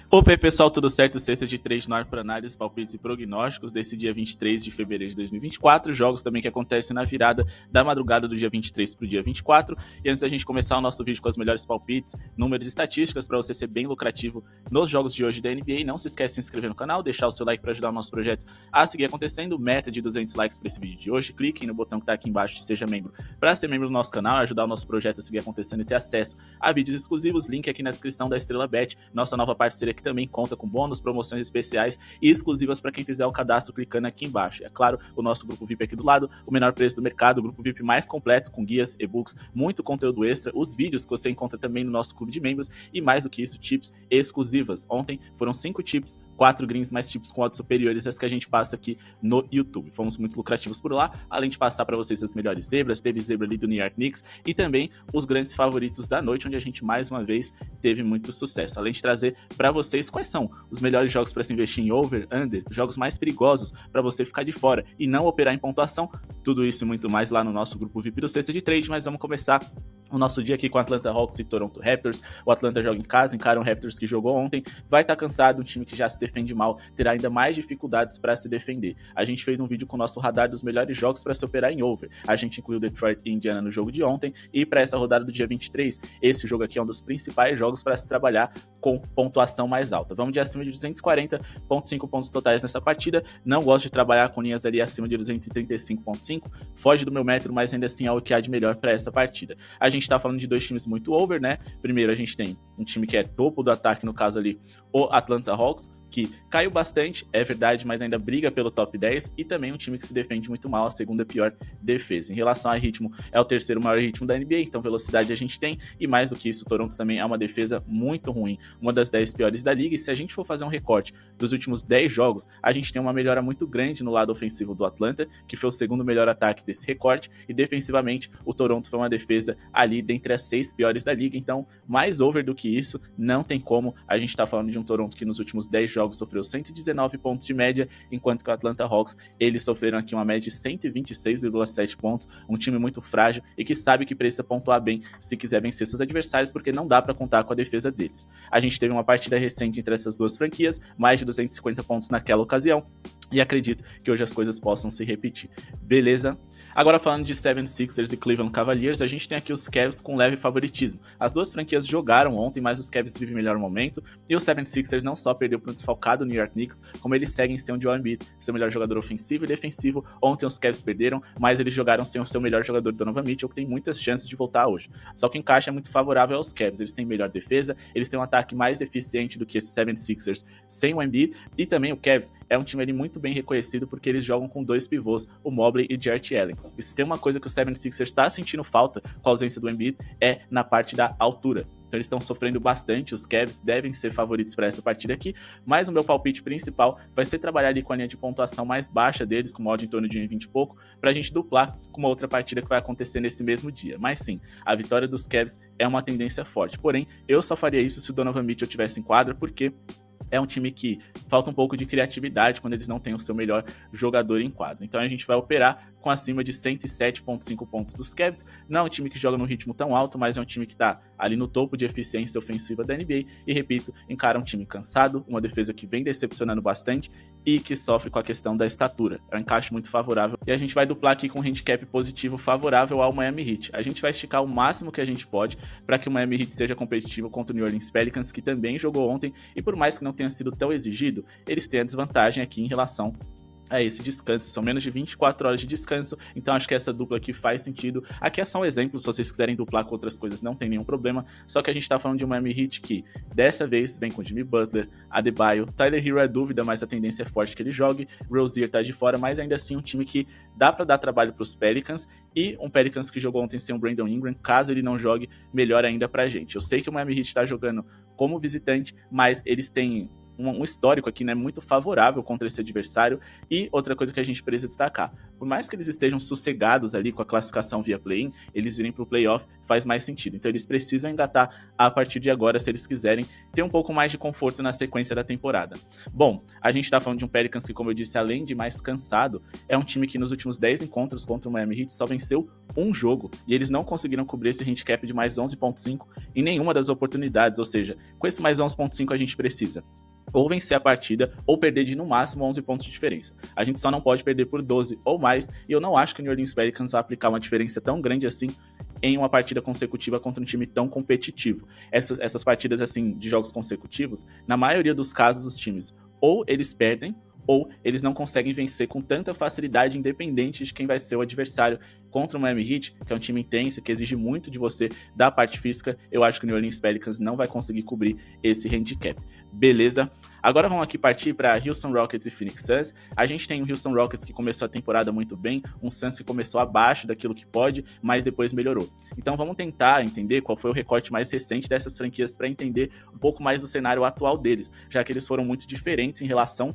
Opa, aí, pessoal, tudo certo? Sexta de 3 no ar para análise, palpites e prognósticos desse dia 23 de fevereiro de 2024. Jogos também que acontecem na virada da madrugada do dia 23 para o dia 24. E antes da gente começar o nosso vídeo com os melhores palpites, números e estatísticas para você ser bem lucrativo nos jogos de hoje da NBA, não se esquece de se inscrever no canal, deixar o seu like para ajudar o nosso projeto a seguir acontecendo. Meta de 200 likes para esse vídeo de hoje. Clique no botão que está aqui embaixo de seja membro para ser membro do nosso canal, ajudar o nosso projeto a seguir acontecendo e ter acesso a vídeos exclusivos. Link aqui na descrição da Estrela Bet, nossa nova parceira que também conta com bônus, promoções especiais e exclusivas para quem fizer o cadastro clicando aqui embaixo. É claro, o nosso grupo VIP aqui do lado, o menor preço do mercado, o grupo VIP mais completo, com guias, e-books, muito conteúdo extra, os vídeos que você encontra também no nosso clube de membros e mais do que isso, tips exclusivas. Ontem foram 5 tips, 4 greens mais tips com odds superiores às que a gente passa aqui no YouTube. Fomos muito lucrativos por lá, além de passar para vocês as melhores zebras, teve zebra ali do New York Knicks e também os grandes favoritos da noite, onde a gente mais uma vez teve muito sucesso. Além de trazer para vocês quais são os melhores jogos para se investir em over, under, jogos mais perigosos para você ficar de fora e não operar em pontuação. Tudo isso e muito mais lá no nosso grupo VIP do Sexta de Trade, mas vamos começar o nosso dia aqui com Atlanta Hawks e Toronto Raptors. O Atlanta joga em casa, encara um Raptors que jogou ontem, vai estar cansado, um time que já se defende mal, terá ainda mais dificuldades para se defender. A gente fez um vídeo com o nosso radar dos melhores jogos para se operar em over. A gente incluiu Detroit e Indiana no jogo de ontem, e para essa rodada do dia 23, esse jogo aqui é um dos principais jogos para se trabalhar com pontuação mais alta. Vamos de acima de 240,5 pontos totais nessa partida. Não gosto de trabalhar com linhas ali acima de 235,5, foge do meu metro, mas ainda assim é o que há de melhor para essa partida. A gente tá falando de dois times muito over, né? Primeiro, a gente tem um time que é topo do ataque, no caso ali, o Atlanta Hawks, que caiu bastante, é verdade, mas ainda briga pelo top 10, e também um time que se defende muito mal, a segunda pior defesa. Em relação a ritmo, é o terceiro maior ritmo da NBA, então velocidade a gente tem, e mais do que isso, o Toronto também é uma defesa muito ruim, uma das 10 piores da liga, e se a gente for fazer um recorte dos últimos 10 jogos, a gente tem uma melhora muito grande no lado ofensivo do Atlanta, que foi o segundo melhor ataque desse recorte, e defensivamente, o Toronto foi uma defesa ali dentre as 6 piores da liga, então mais over do que isso, não tem como. A gente tá falando de um Toronto que nos últimos 10 jogos sofreu 119 pontos de média, enquanto que o Atlanta Hawks, eles sofreram aqui uma média de 126,7 pontos, um time muito frágil e que sabe que precisa pontuar bem se quiser vencer seus adversários, porque não dá para contar com a defesa deles. A gente teve uma partida recente entre essas duas franquias, mais de 250 pontos naquela ocasião, e acredito que hoje as coisas possam se repetir. Beleza? Agora falando de 76ers e Cleveland Cavaliers, a gente tem aqui os Cavs com leve favoritismo. As duas franquias jogaram ontem, mas os Cavs vivem melhor momento, e o 76ers não só perdeu para o desfalcado New York Knicks, como eles seguem sem o Joel Embiid, seu melhor jogador ofensivo e defensivo. Ontem os Cavs perderam, mas eles jogaram sem o seu melhor jogador, Donovan Mitchell, que tem muitas chances de voltar hoje. Só que o encaixe é muito favorável aos Cavs, eles têm melhor defesa, eles têm um ataque mais eficiente do que esse 76ers sem o Embiid, e também o Cavs é um time ali muito bem reconhecido porque eles jogam com dois pivôs, o Mobley e Jarrett Allen. E se tem uma coisa que o 76ers está sentindo falta com a ausência do Embiid, é na parte da altura. Então eles estão sofrendo bastante, os Cavs devem ser favoritos para essa partida aqui, mas o meu palpite principal vai ser trabalhar ali com a linha de pontuação mais baixa deles, com modo em torno de 1,20 e pouco, para a gente duplar com uma outra partida que vai acontecer nesse mesmo dia. Mas sim, a vitória dos Cavs é uma tendência forte, porém eu só faria isso se o Donovan Mitchell tivesse em quadra, porque é um time que falta um pouco de criatividade quando eles não têm o seu melhor jogador em quadro. Então a gente vai operar com acima de 107,5 pontos dos Cavs. Não é um time que joga num ritmo tão alto, mas é um time que está ali no topo de eficiência ofensiva da NBA. E repito, encara um time cansado, uma defesa que vem decepcionando bastante e que sofre com a questão da estatura. É um encaixe muito favorável. E a gente vai duplar aqui com um handicap positivo favorável ao Miami Heat. A gente vai esticar o máximo que a gente pode para que o Miami Heat seja competitivo contra o New Orleans Pelicans, que também jogou ontem, e por mais que não tenha sido tão exigido, eles têm a desvantagem aqui em relação a esse descanso, são menos de 24 horas de descanso, então acho que essa dupla aqui faz sentido. Aqui é só um exemplo, se vocês quiserem duplar com outras coisas não tem nenhum problema, só que a gente tá falando de um Miami Heat que dessa vez vem com Jimmy Butler, Adebayo, Tyler Hero é dúvida, mas a tendência é forte que ele jogue, Rozier tá de fora, mas ainda assim um time que dá pra dar trabalho pros Pelicans, e um Pelicans que jogou ontem sem o Brandon Ingram, caso ele não jogue, melhor ainda pra gente. Eu sei que o Miami Heat tá jogando como visitante, mas eles têm um histórico aqui, né, muito favorável contra esse adversário. E outra coisa que a gente precisa destacar, por mais que eles estejam sossegados ali com a classificação via play-in, eles irem pro playoff faz mais sentido. Então eles precisam engatar a partir de agora se eles quiserem ter um pouco mais de conforto na sequência da temporada. Bom, a gente tá falando de um Pelicans que, como eu disse, além de mais cansado, é um time que nos últimos 10 encontros contra o Miami Heat só venceu um jogo, e eles não conseguiram cobrir esse handicap de mais 11.5 em nenhuma das oportunidades, ou seja, com esse mais 11.5 a gente precisa ou vencer a partida, ou perder de no máximo 11 pontos de diferença. A gente só não pode perder por 12 ou mais, e eu não acho que o New Orleans Pelicans vai aplicar uma diferença tão grande assim em uma partida consecutiva contra um time tão competitivo. Essas partidas assim de jogos consecutivos, na maioria dos casos os times ou eles perdem, ou eles não conseguem vencer com tanta facilidade, independente de quem vai ser o adversário. Contra o Miami Heat, que é um time intenso, que exige muito de você da parte física, eu acho que o New Orleans Pelicans não vai conseguir cobrir esse handicap. Beleza? Agora vamos aqui partir para Houston Rockets e Phoenix Suns. A gente tem o Houston Rockets que começou a temporada muito bem, um Suns que começou abaixo daquilo que pode, mas depois melhorou. Então vamos tentar entender qual foi o recorte mais recente dessas franquias para entender um pouco mais do cenário atual deles, já que eles foram muito diferentes em relação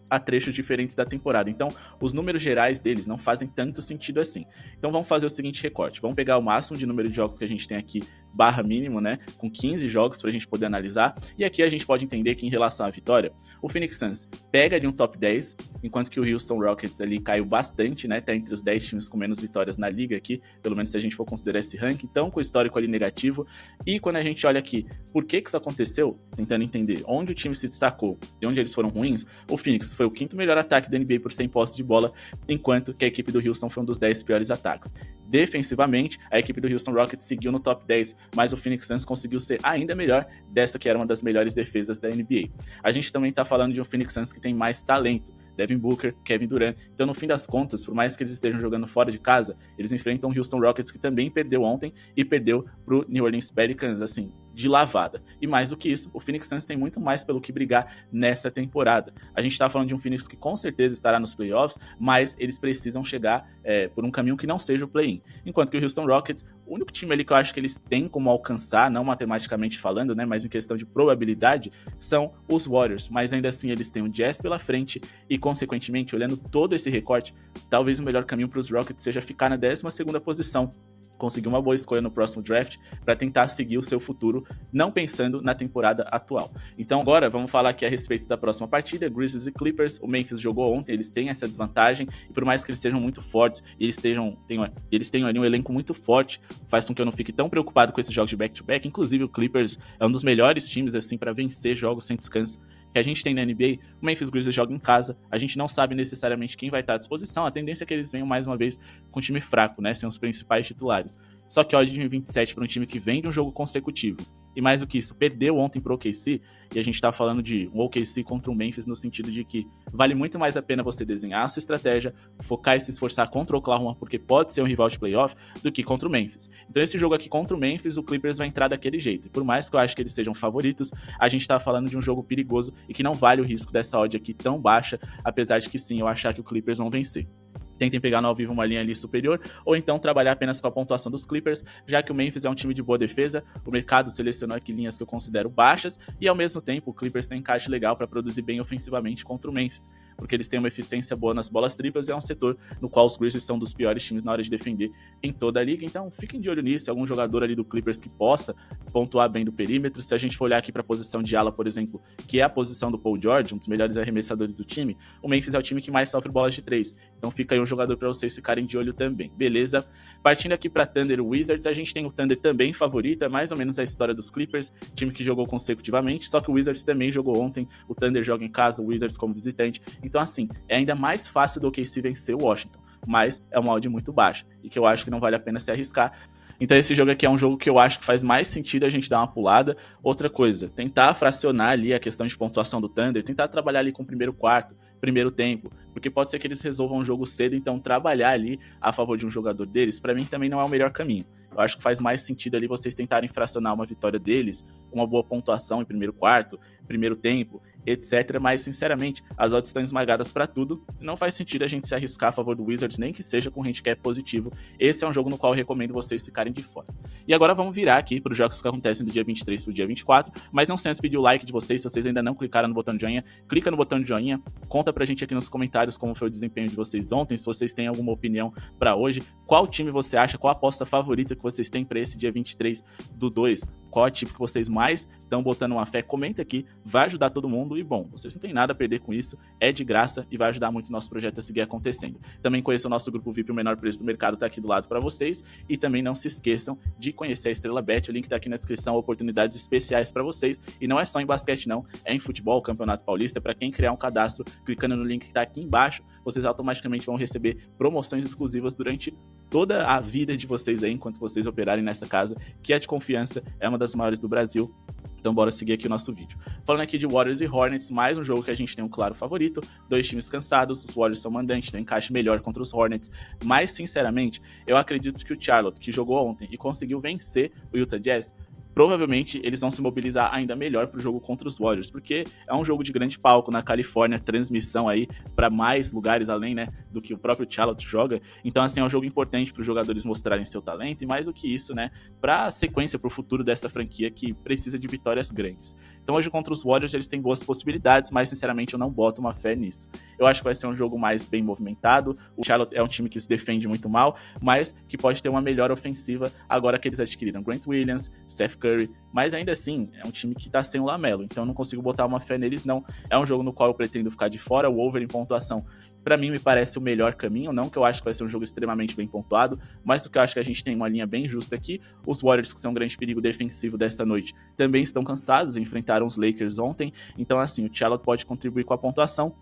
a trechos diferentes da temporada. Então, os números gerais deles não fazem tanto sentido assim. Então, vamos fazer o seguinte recorte. Vamos pegar o máximo de número de jogos que a gente tem aqui, barra mínimo, né? Com 15 jogos pra gente poder analisar. E aqui a gente pode entender que em relação à vitória, o Phoenix Suns pega de um top 10, enquanto que o Houston Rockets ali caiu bastante, né? Tá entre os 10 times com menos vitórias na liga aqui, pelo menos se a gente for considerar esse ranking. Então, com o histórico ali negativo. E quando a gente olha aqui, por que isso aconteceu? Tentando entender onde o time se destacou e onde eles foram ruins, o Phoenix foi o quinto melhor ataque da NBA por 100 posses de bola, enquanto que a equipe do Houston foi um dos 10 piores ataques. Defensivamente, a equipe do Houston Rockets seguiu no top 10, mas o Phoenix Suns conseguiu ser ainda melhor dessa que era uma das melhores defesas da NBA. A gente também tá falando de um Phoenix Suns que tem mais talento, Devin Booker, Kevin Durant. Então, no fim das contas, por mais que eles estejam jogando fora de casa, eles enfrentam o Houston Rockets, que também perdeu ontem e perdeu pro New Orleans Pelicans, assim, de lavada. E mais do que isso, o Phoenix Suns tem muito mais pelo que brigar nessa temporada. A gente tá falando de um Phoenix que com certeza estará nos playoffs, mas eles precisam chegar por um caminho que não seja o play-in. Enquanto que o Houston Rockets, o único time ali que eu acho que eles têm como alcançar, não matematicamente falando, né, mas em questão de probabilidade, são os Warriors. Mas ainda assim eles têm o Jazz pela frente e, consequentemente, olhando todo esse recorte, talvez o melhor caminho para os Rockets seja ficar na 12ª posição, conseguir uma boa escolha no próximo draft para tentar seguir o seu futuro, não pensando na temporada atual. Então agora vamos falar aqui a respeito da próxima partida, Grizzlies e Clippers. O Memphis jogou ontem, eles têm essa desvantagem, e por mais que eles sejam muito fortes, eles tenham ali um elenco muito forte, faz com que eu não fique tão preocupado com esses jogos de back-to-back. Inclusive o Clippers é um dos melhores times assim para vencer jogos sem descanso que a gente tem na NBA. O Memphis Grizzlies joga em casa, a gente não sabe necessariamente quem vai estar à disposição, a tendência é que eles venham mais uma vez com um time fraco, né, sem os principais titulares. Só que odd de 27 para um time que vem de um jogo consecutivo, e mais do que isso, perdeu ontem pro OKC, e a gente tá falando de um OKC contra um Memphis no sentido de que vale muito mais a pena você desenhar a sua estratégia, focar e se esforçar contra o Oklahoma, porque pode ser um rival de playoff, do que contra o Memphis. Então esse jogo aqui contra o Memphis, o Clippers vai entrar daquele jeito, e por mais que eu acho que eles sejam favoritos, a gente tá falando de um jogo perigoso e que não vale o risco dessa odd aqui tão baixa, apesar de que sim, eu achar que o Clippers vão vencer. Tentem pegar no ao vivo uma linha ali superior, ou então trabalhar apenas com a pontuação dos Clippers, já que o Memphis é um time de boa defesa, o mercado selecionou aqui linhas que eu considero baixas, e ao mesmo tempo o Clippers tem encaixe legal para produzir bem ofensivamente contra o Memphis, porque eles têm uma eficiência boa nas bolas triplas e é um setor no qual os Grizzlies são dos piores times na hora de defender em toda a liga. Então fiquem de olho nisso, algum jogador ali do Clippers que possa pontuar bem do perímetro. Se a gente for olhar aqui para a posição de ala, por exemplo, que é a posição do Paul George, um dos melhores arremessadores do time, o Memphis é o time que mais sofre bolas de 3, então fica aí um jogador para vocês ficarem de olho também, beleza? Partindo aqui para Thunder Wizards, a gente tem o Thunder também favorito, é mais ou menos a história dos Clippers, time que jogou consecutivamente, só que o Wizards também jogou ontem, o Thunder joga em casa, o Wizards como visitante. Então assim, é ainda mais fácil do que se vencer o Washington, mas é uma odd muito baixa e que eu acho que não vale a pena se arriscar. Então esse jogo aqui é um jogo que eu acho que faz mais sentido a gente dar uma pulada. Outra coisa, tentar fracionar ali a questão de pontuação do Thunder, tentar trabalhar ali com o primeiro quarto, primeiro tempo, porque pode ser que eles resolvam o jogo cedo, então trabalhar ali a favor de um jogador deles, pra mim também não é o melhor caminho. Eu acho que faz mais sentido ali vocês tentarem fracionar uma vitória deles, uma boa pontuação em primeiro quarto, primeiro tempo, etc. Mas, sinceramente, as odds estão esmagadas para tudo. Não faz sentido a gente se arriscar a favor do Wizards, nem que seja com handicap positivo. Esse é um jogo no qual eu recomendo vocês ficarem de fora. E agora vamos virar aqui para os jogos que acontecem do dia 23 para o dia 24, mas não sem antes pedir o like de vocês. Se vocês ainda não clicaram no botão de joinha, clica no botão de joinha, conta pra gente aqui nos comentários como foi o desempenho de vocês ontem, se vocês têm alguma opinião para hoje, qual time você acha, qual a aposta favorita que vocês têm para esse dia 23/2, qual é o time que vocês mais estão botando uma fé, comenta aqui, vai ajudar todo mundo e bom, vocês não tem nada a perder com isso, é de graça e vai ajudar muito o nosso projeto a seguir acontecendo. Também conheça o nosso grupo VIP, o menor preço do mercado, tá aqui do lado para vocês, e também não se esqueçam de conhecer a Estrela Bet, o link tá aqui na descrição, oportunidades especiais para vocês, e não é só em basquete não, é em futebol, Campeonato Paulista, para quem criar um cadastro, clicando no link que tá aqui embaixo, vocês automaticamente vão receber promoções exclusivas durante toda a vida de vocês aí, enquanto vocês operarem nessa casa, que é de confiança, é uma das maiores do Brasil. Então bora seguir aqui o nosso vídeo. Falando aqui de Warriors e Hornets, mais um jogo que a gente tem um claro favorito, dois times cansados, os Warriors são mandantes, tem um encaixe melhor contra os Hornets, mas sinceramente, eu acredito que o Charlotte, que jogou ontem e conseguiu vencer o Utah Jazz, provavelmente eles vão se mobilizar ainda melhor para o jogo contra os Warriors, porque é um jogo de grande palco na Califórnia, transmissão aí para mais lugares além, né, do que o próprio Charlotte joga. Então, assim, é um jogo importante para os jogadores mostrarem seu talento e mais do que isso, né, para a sequência, para o futuro dessa franquia que precisa de vitórias grandes. Então, hoje contra os Warriors eles têm boas possibilidades, mas sinceramente eu não boto uma fé nisso. Eu acho que vai ser um jogo mais bem movimentado. O Charlotte é um time que se defende muito mal, mas que pode ter uma melhor ofensiva agora que eles adquiriram Grant Williams, Seth Curry, mas ainda assim, é um time que tá sem o LaMelo, então eu não consigo botar uma fé neles não. É um jogo no qual eu pretendo ficar de fora, o over em pontuação, pra mim me parece o melhor caminho, não que eu acho que vai ser um jogo extremamente bem pontuado, mas do que eu acho que a gente tem uma linha bem justa aqui. Os Warriors, que são um grande perigo defensivo dessa noite, também estão cansados, enfrentaram os Lakers ontem, então assim, o Charlotte pode contribuir com a pontuação,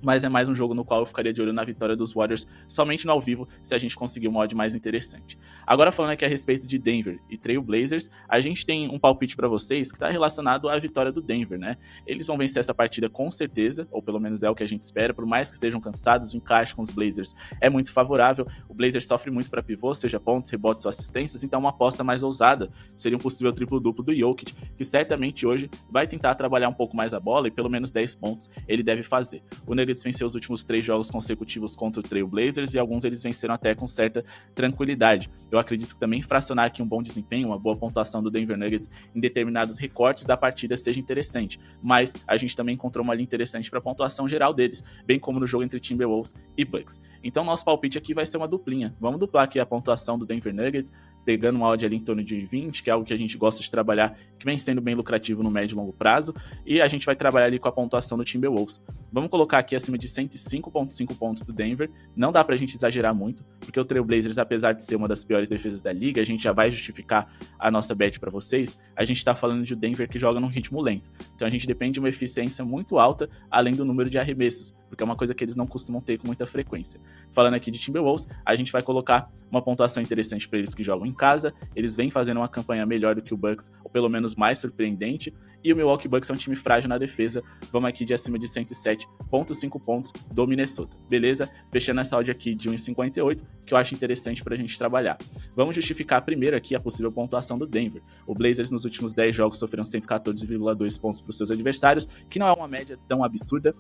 mas é mais um jogo no qual eu ficaria de olho na vitória dos Warriors somente no ao vivo, se a gente conseguir um odd mais interessante. Agora falando aqui a respeito de Denver e Trail Blazers, a gente tem um palpite para vocês que está relacionado à vitória do Denver, né? Eles vão vencer essa partida com certeza, ou pelo menos é o que a gente espera, por mais que estejam cansados, o encaixe com os Blazers é muito favorável, o Blazers sofre muito para pivô, seja pontos, rebotes ou assistências, então uma aposta mais ousada seria um possível triplo-duplo do Jokic, que certamente hoje vai tentar trabalhar um pouco mais a bola e pelo menos 10 pontos ele deve fazer. O Nuggets venceu os últimos 3 jogos consecutivos contra o Trail Blazers e alguns eles venceram até com certa tranquilidade. Eu acredito que também fracionar aqui um bom desempenho, uma boa pontuação do Denver Nuggets em determinados recortes da partida seja interessante, mas a gente também encontrou uma linha interessante para a pontuação geral deles, bem como no jogo entre Timberwolves e Bucks. Então nosso palpite aqui vai ser uma duplinha. Vamos duplar aqui a pontuação do Denver Nuggets, pegando uma odd ali em torno de 20, que é algo que a gente gosta de trabalhar, que vem sendo bem lucrativo no médio e longo prazo, e a gente vai trabalhar ali com a pontuação do Timberwolves. Vamos colocar aqui acima de 105,5 pontos do Denver, não dá pra gente exagerar muito, porque o Trail Blazers, apesar de ser uma das piores defesas da liga, a gente já vai justificar a nossa bet pra vocês, a gente tá falando de Denver que joga num ritmo lento, então a gente depende de uma eficiência muito alta, além do número de arremessos, porque é uma coisa que eles não costumam ter com muita frequência. Falando aqui de Timberwolves, a gente vai colocar uma pontuação interessante para eles que jogam em casa, eles vêm fazendo uma campanha melhor do que o Bucks, ou pelo menos mais surpreendente, e o Milwaukee Bucks é um time frágil na defesa, vamos aqui de acima de 107,5 pontos do Minnesota, beleza? Fechando essa odd aqui de 1,58, que eu acho interessante pra gente trabalhar. Vamos justificar primeiro aqui a possível pontuação do Denver. O Blazers nos últimos 10 jogos sofreram 114,2 pontos para os seus adversários, que não é uma média tão absurda,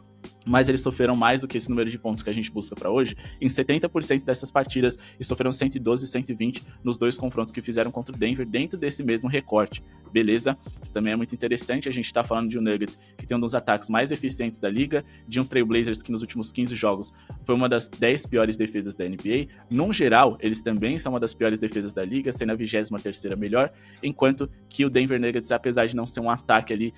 mas eles sofreram mais do que esse número de pontos que a gente busca para hoje em 70% dessas partidas e sofreram 112 e 120 nos 2 confrontos que fizeram contra o Denver dentro desse mesmo recorte, beleza? Isso também é muito interessante, a gente tá falando de um Nuggets que tem um dos ataques mais eficientes da liga, de um Trail Blazers que nos últimos 15 jogos foi uma das 10 piores defesas da NBA, num geral eles também são uma das piores defesas da liga, sendo a 23ª melhor, enquanto que o Denver Nuggets, apesar de não ser um ataque ali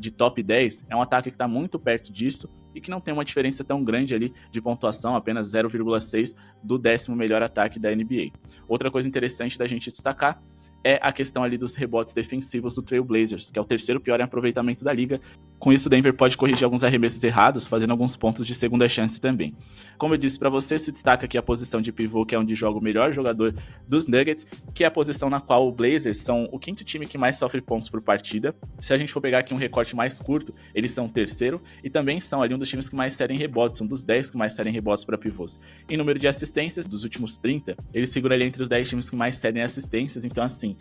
de top 10, é um ataque que está muito perto disso e que não tem uma diferença tão grande ali de pontuação, apenas 0,6 do 10º melhor ataque da NBA. Outra coisa interessante da gente destacar é a questão ali dos rebotes defensivos do Trail Blazers, que é o 3º pior em aproveitamento da liga. Com isso, o Denver pode corrigir alguns arremessos errados, fazendo alguns pontos de segunda chance também. Como eu disse para você, se destaca aqui a posição de pivô, que é onde joga o melhor jogador dos Nuggets, que é a posição na qual o Blazers são o 5º time que mais sofre pontos por partida. Se a gente for pegar aqui um recorte mais curto, eles são o 3º e também são ali um dos times que mais cedem rebotes, um dos 10 que mais cedem rebotes para pivôs. Em número de assistências, dos últimos 30, eles figuram ali entre os 10 times que mais cedem assistências, então assim,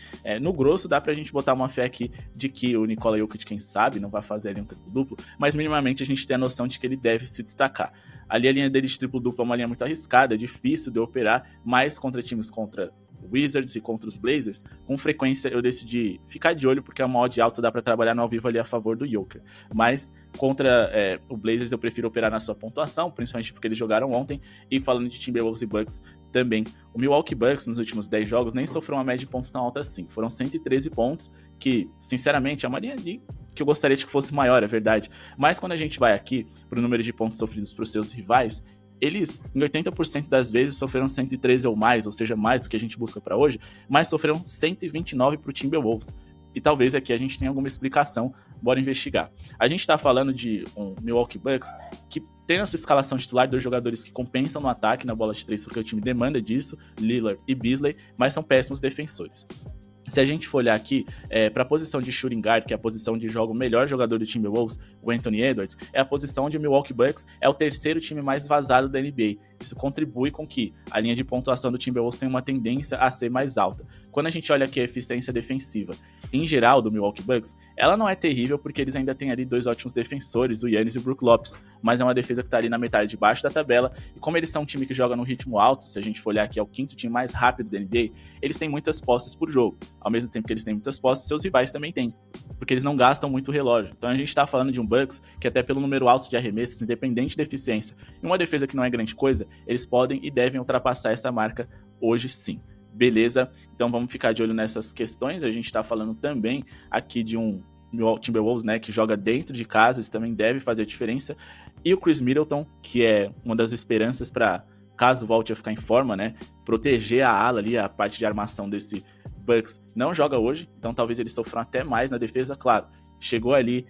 no grosso dá pra gente botar uma fé aqui de que o Nikola Jokic, quem sabe, não vai fazer ali um triplo-duplo, mas minimamente a gente tem a noção de que ele deve se destacar. Ali a linha dele de triplo-duplo é uma linha muito arriscada, é difícil de operar, mas contra times contra Wizards e contra os Blazers, com frequência eu decidi ficar de olho porque a odd alta dá para trabalhar no ao vivo ali a favor do Joker. Mas contra o Blazers eu prefiro operar na sua pontuação, principalmente porque eles jogaram ontem. E falando de Timberwolves e Bucks também, o Milwaukee Bucks nos últimos 10 jogos nem sofreu uma média de pontos tão alta assim. Foram 113 pontos, que sinceramente é uma linha ali que eu gostaria de que fosse maior, é verdade. Mas quando a gente vai aqui pro número de pontos sofridos para os seus rivais, eles, em 80% das vezes, sofreram 113 ou mais, ou seja, mais do que a gente busca para hoje, mas sofreram 129 para o Timberwolves. E talvez aqui a gente tenha alguma explicação, bora investigar. A gente tá falando de um Milwaukee Bucks que tem essa escalação titular de 2 jogadores que compensam no ataque, na bola de 3, porque o time demanda disso, Lillard e Beasley, mas são péssimos defensores. Se a gente for olhar aqui para a posição de shooting guard, que é a posição de jogo, o melhor jogador do Timberwolves, o Anthony Edwards, é a posição onde o Milwaukee Bucks é o terceiro time mais vazado da NBA. Isso contribui com que a linha de pontuação do Timberwolves tenha uma tendência a ser mais alta. Quando a gente olha aqui a eficiência defensiva, em geral, do Milwaukee Bucks, ela não é terrível porque eles ainda têm ali 2 ótimos defensores, o Giannis e o Brook Lopes, mas é uma defesa que tá ali na metade de baixo da tabela, e como eles são um time que joga no ritmo alto, se a gente for olhar aqui, é o 5º time mais rápido da NBA, eles têm muitas posses por jogo. Ao mesmo tempo que eles têm muitas posses, seus rivais também têm, porque eles não gastam muito relógio. Então a gente tá falando de um Bucks que até pelo número alto de arremessos, independente de eficiência, e uma defesa que não é grande coisa, eles podem e devem ultrapassar essa marca hoje sim. Beleza? Então vamos ficar de olho nessas questões. A gente tá falando também aqui de um Timberwolves, né, que joga dentro de casa, isso também deve fazer a diferença. E o Chris Middleton, que é uma das esperanças para, caso volte a ficar em forma, né, proteger a ala ali, a parte de armação desse Bucks, não joga hoje, então talvez eles sofram até mais na defesa, claro. Chegou ali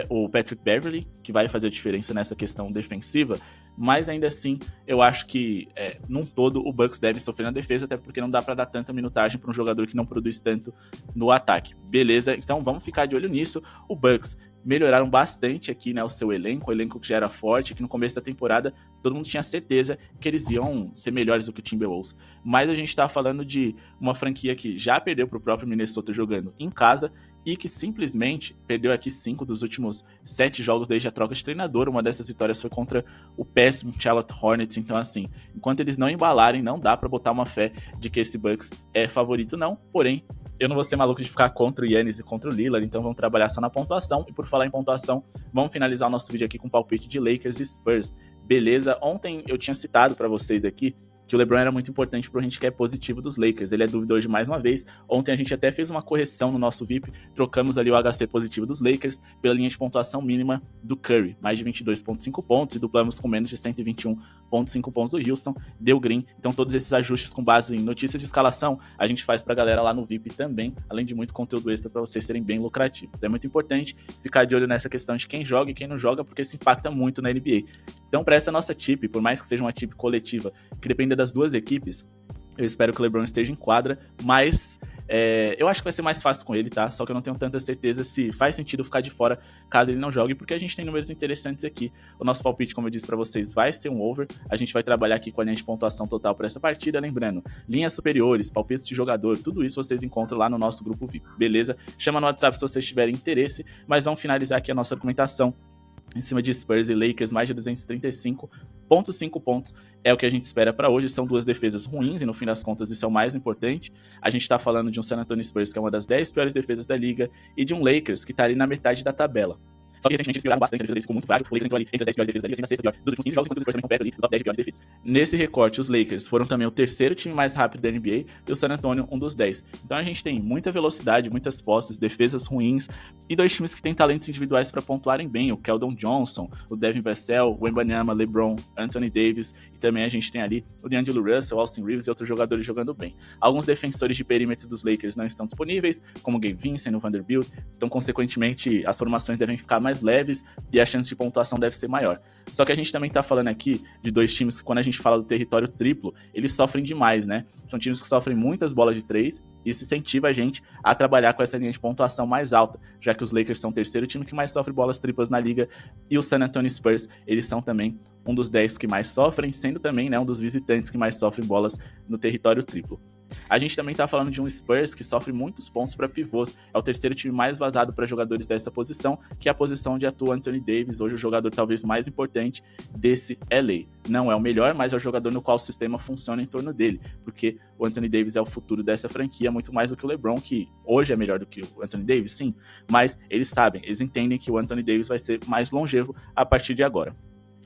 o Patrick Beverley, que vai fazer a diferença nessa questão defensiva, mas ainda assim, eu acho que, num todo, o Bucks deve sofrer na defesa, até porque não dá para dar tanta minutagem para um jogador que não produz tanto no ataque. Beleza? Então vamos ficar de olho nisso. O Bucks melhoraram bastante aqui, né, o seu elenco, o elenco que já era forte, que no começo da temporada todo mundo tinha certeza que eles iam ser melhores do que o Timberwolves. Mas a gente tá falando de uma franquia que já perdeu pro próprio Minnesota jogando em casa, e que simplesmente perdeu aqui 5 dos últimos 7 jogos desde a troca de treinador. Uma dessas vitórias foi contra o péssimo Charlotte Hornets. Então, assim, enquanto eles não embalarem, não dá pra botar uma fé de que esse Bucks é favorito, não. Porém, eu não vou ser maluco de ficar contra o Giannis e contra o Lillard, então vamos trabalhar só na pontuação. E por falar em pontuação, vamos finalizar o nosso vídeo aqui com o palpite de Lakers e Spurs. Beleza? Ontem eu tinha citado pra vocês aqui que o LeBron era muito importante pro handicap positivo dos Lakers. Ele é dúvida hoje mais uma vez. Ontem a gente até fez uma correção no nosso VIP, trocamos ali o HC positivo dos Lakers pela linha de pontuação mínima do Curry, mais de 22,5 pontos, e duplamos com menos de 121,5 pontos do Houston, deu green. Então todos esses ajustes com base em notícias de escalação, a gente faz pra galera lá no VIP também, além de muito conteúdo extra para vocês serem bem lucrativos. É muito importante ficar de olho nessa questão de quem joga e quem não joga, porque isso impacta muito na NBA. Então para essa nossa tip, por mais que seja uma tip coletiva, que dependa das duas equipes, eu espero que o LeBron esteja em quadra, mas eu acho que vai ser mais fácil com ele, tá? Só que eu não tenho tanta certeza se faz sentido ficar de fora caso ele não jogue, porque a gente tem números interessantes aqui. O nosso palpite, como eu disse pra vocês, vai ser um over. A gente vai trabalhar aqui com a linha de pontuação total para essa partida, lembrando, linhas superiores, palpites de jogador, tudo isso vocês encontram lá no nosso grupo VIP, beleza? Chama no WhatsApp se vocês tiverem interesse, mas vamos finalizar aqui a nossa argumentação em cima de Spurs e Lakers, mais de 235,5 pontos é o que a gente espera para hoje. São duas defesas ruins e no fim das contas isso é o mais importante. A gente tá falando de um San Antonio Spurs que é uma das 10 piores defesas da liga e de um Lakers que tá ali na metade da tabela. Só que recentemente eles piораram bastante, a defesa deles ficou muito frágil. O Lakers entrou ali entre as 10 piores defesas da liga, assim, na sexta pior dos últimos 15 jogos, enquanto os Spurs também estão perto ali do top 10 de piores defesas. Nesse recorte, os Lakers foram também o terceiro time mais rápido da NBA e o San Antonio um dos 10. Então a gente tem muita velocidade, muitas posses, defesas ruins e dois times que têm talentos individuais para pontuarem bem, o Keldon Johnson, o Devin Vassell, o Wembanyama, LeBron, Anthony Davis, e também a gente tem ali o D'Angelo Russell, Austin Reeves e outros jogadores jogando bem. Alguns defensores de perímetro dos Lakers não estão disponíveis, como o Gabe Vincent, o Vanderbilt, então consequentemente as formações devem ficar mais leves e a chance de pontuação deve ser maior. Só que a gente também tá falando aqui de dois times que, quando a gente fala do território triplo, eles sofrem demais, né? São times que sofrem muitas bolas de 3, e isso incentiva a gente a trabalhar com essa linha de pontuação mais alta, já que os Lakers são o terceiro time que mais sofre bolas triplas na liga, e o San Antonio Spurs, eles são também um dos 10 que mais sofrem, sendo também, né, um dos visitantes que mais sofrem bolas no território triplo. A gente também tá falando de um Spurs que sofre muitos pontos para pivôs. É o terceiro time mais vazado para jogadores dessa posição, que é a posição onde atua Anthony Davis, hoje o jogador talvez mais importante desse LA. Não é o melhor, mas é o jogador no qual o sistema funciona em torno dele, porque o Anthony Davis é o futuro dessa franquia, muito mais do que o LeBron, que hoje é melhor do que o Anthony Davis, sim, mas eles sabem, eles entendem que o Anthony Davis vai ser mais longevo a partir de agora.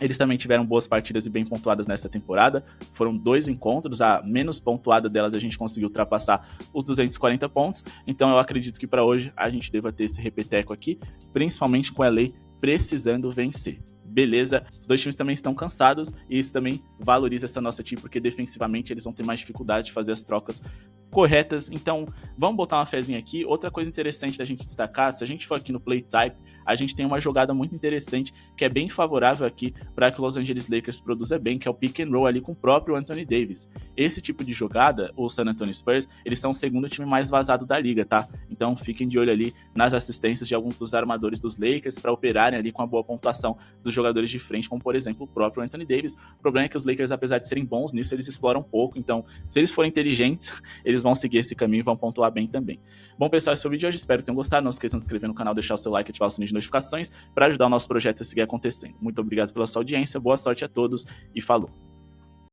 Eles também tiveram boas partidas e bem pontuadas nessa temporada. Foram 2 encontros, a menos pontuada delas a gente conseguiu ultrapassar os 240 pontos. Então eu acredito que para hoje a gente deva ter esse repeteco aqui, principalmente com a LA precisando vencer. Beleza, os dois times também estão cansados e isso também valoriza essa nossa time, porque defensivamente eles vão ter mais dificuldade de fazer as trocas corretas. Então, vamos botar uma fezinha aqui. Outra coisa interessante da gente destacar, se a gente for aqui no Play Type, a gente tem uma jogada muito interessante que é bem favorável aqui para que o Los Angeles Lakers produza bem, que é o pick and roll ali com o próprio Anthony Davis. Esse tipo de jogada, o San Antonio Spurs, eles são o segundo time mais vazado da liga, tá? Então, fiquem de olho ali nas assistências de alguns dos armadores dos Lakers para operarem ali com a boa pontuação dos jogadores de frente, como por exemplo o próprio Anthony Davis. O problema é que os Lakers, apesar de serem bons nisso, eles exploram pouco, então se eles forem inteligentes, eles vão seguir esse caminho e vão pontuar bem também. Bom, pessoal, esse foi o vídeo de hoje, espero que tenham gostado. Não esqueçam de se inscrever no canal, deixar o seu like e ativar o sininho de notificações para ajudar o nosso projeto a seguir acontecendo. Muito obrigado pela sua audiência, boa sorte a todos e falou!